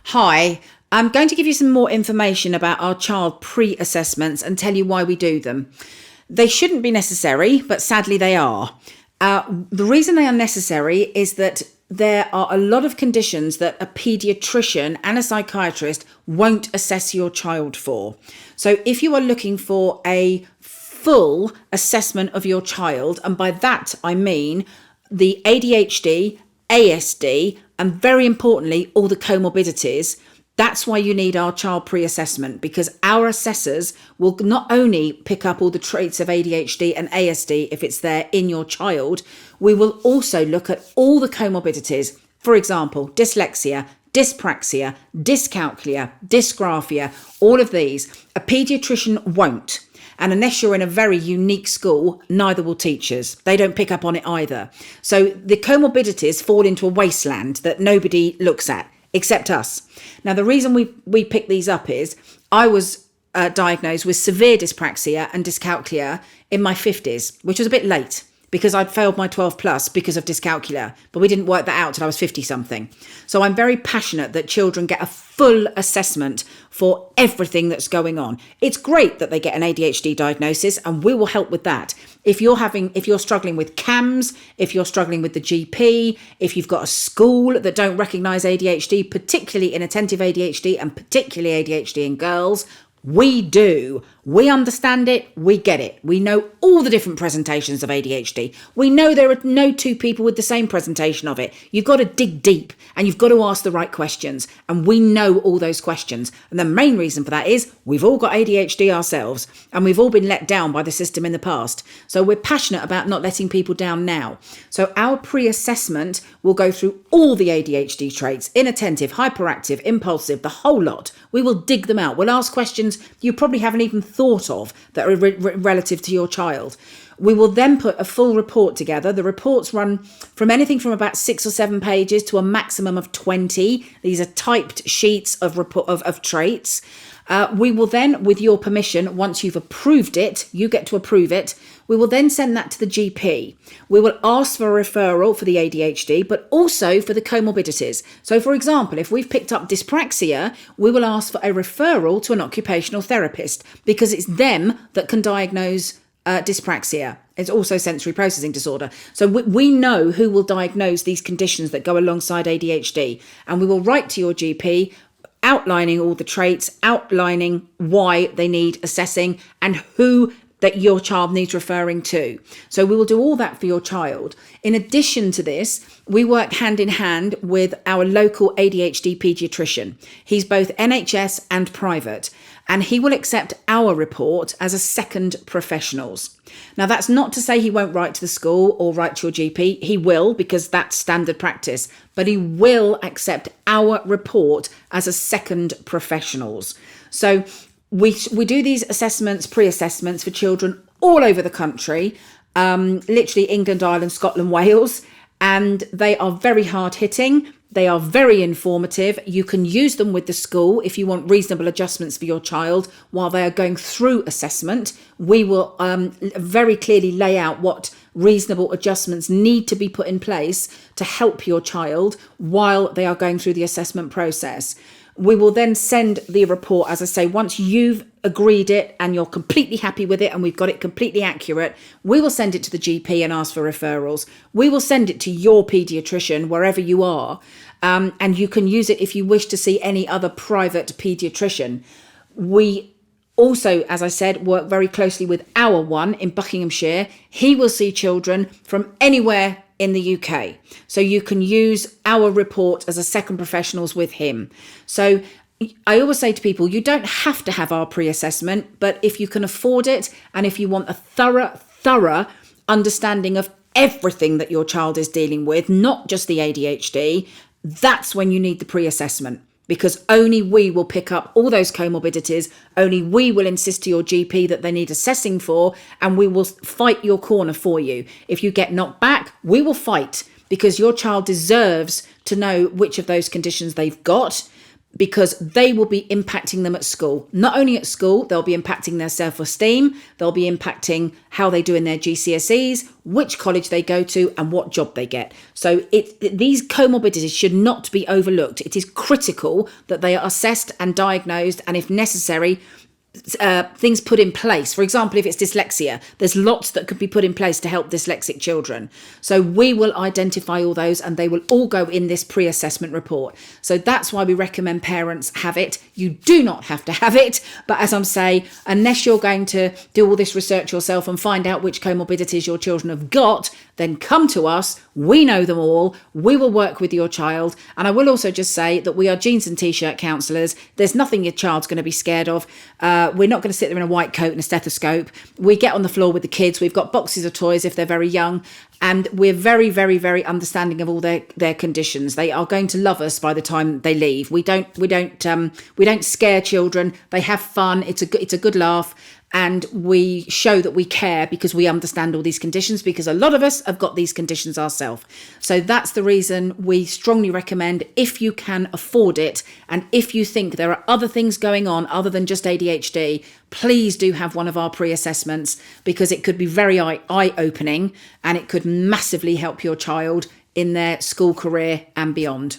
Hi, I'm going to give you some more information about our child pre-assessments and tell you why we do them. They shouldn't be necessary, but sadly they are. The reason they are necessary is that there are a lot of conditions that a paediatrician and a psychiatrist won't assess your child for. So if you are looking for a full assessment of your child, and by that I mean the ADHD, ASD, and very importantly, all the comorbidities, that's why you need our child pre-assessment, because our assessors will not only pick up all the traits of ADHD and ASD if it's there in your child, we will also look at all the comorbidities. For example, dyslexia, dyspraxia, dyscalculia, dysgraphia, all of these. A paediatrician won't. And unless you're in a very unique school, neither will teachers. They don't pick up on it either. So the comorbidities fall into a wasteland that nobody looks at except us. Now, the reason we pick these up is I was diagnosed with severe dyspraxia and dyscalculia in my 50s, which was a bit late because I'd failed my 12 plus because of dyscalculia, but we didn't work that out till I was 50 something. So I'm very passionate that children get a full assessment for everything that's going on. It's great that they get an ADHD diagnosis and we will help with that. If you're struggling with CAMHS, if you're struggling with the GP, if you've got a school that don't recognise ADHD, particularly inattentive ADHD and particularly ADHD in girls, we do. We understand it. We get it. We know all the different presentations of ADHD. We know there are no two people with the same presentation of it. You've got to dig deep and you've got to ask the right questions. And we know all those questions. And the main reason for that is we've all got ADHD ourselves and we've all been let down by the system in the past. So we're passionate about not letting people down now. So our pre-assessment will go through all the ADHD traits: inattentive, hyperactive, impulsive, the whole lot. We will dig them out. We'll ask questions you probably haven't even thought of that are relative to your child. We will then put a full report together. The reports run from anything from about 6 or 7 pages to a maximum of 20. These are typed sheets of traits. We will then, with your permission, once you've approved it, you get to approve it, we will then send that to the GP. We will ask for a referral for the ADHD, but also for the comorbidities. So, for example, if we've picked up dyspraxia, we will ask for a referral to an occupational therapist because it's them that can diagnose dyspraxia. It's also sensory processing disorder. So we know who will diagnose these conditions that go alongside ADHD, and we will write to your GP outlining all the traits, outlining why they need assessing and who that your child needs referring to. So we will do all that for your child. In addition to this, we work hand in hand with our local ADHD paediatrician. He's both NHS and private, and he will accept our report as a second professional's. Now, that's not to say he won't write to the school or write to your GP. He will, because that's standard practice, but he will accept our report as a second professional's. So we do these assessments, pre-assessments for children all over the country, literally England, Ireland, Scotland, Wales, and they are very hard hitting. They are very informative. You can use them with the school if you want reasonable adjustments for your child while they are going through assessment. We will very clearly lay out what reasonable adjustments need to be put in place to help your child while they are going through the assessment process. We will then send the report, as I say, once you've agreed it and you're completely happy with it and we've got it completely accurate, we will send it to the GP and ask for referrals. We will send it to your paediatrician wherever you are, and you can use it if you wish to see any other private paediatrician. We also, as I said, work very closely with our one in Buckinghamshire. He will see children from anywhere in the UK. So you can use our report as a second professionals with him. So I always say to people, you don't have to have our pre-assessment, but if you can afford it and if you want a thorough understanding of everything that your child is dealing with, not just the ADHD, that's when you need the pre-assessment. Because only we will pick up all those comorbidities, only we will insist to your GP that they need assessing for, and we will fight your corner for you. If you get knocked back, we will fight, because your child deserves to know which of those conditions they've got. because they will be impacting them at school. Not only at school, they'll be impacting their self-esteem, they'll be impacting how they do in their GCSEs, which college they go to, and what job they get. So these comorbidities should not be overlooked. It is critical that they are assessed and diagnosed, and if necessary, things put in place. For example, if it's dyslexia, there's lots that could be put in place to help dyslexic children. So we will identify all those, and they will all go in this pre-assessment report. So that's why we recommend parents have it. You do not have to have it, but as I'm saying, unless you're going to do all this research yourself and find out which comorbidities your children have got, then come to us. We know them all. We will work with your child. And I will also just say that we are jeans and t-shirt counsellors. There's nothing your child's going to be scared of. We're not going to sit there in a white coat and a stethoscope. We get on the floor with the kids. We've got boxes of toys if they're very young. And we're very, very, very understanding of all their conditions. They are going to love us by the time they leave. We don't scare children. They have fun. It's a good laugh. And we show that we care because we understand all these conditions, because a lot of us have got these conditions ourselves. So that's the reason we strongly recommend, if you can afford it, and if you think there are other things going on other than just ADHD, please do have one of our pre-assessments, because it could be very eye-opening and it could massively help your child in their school career and beyond.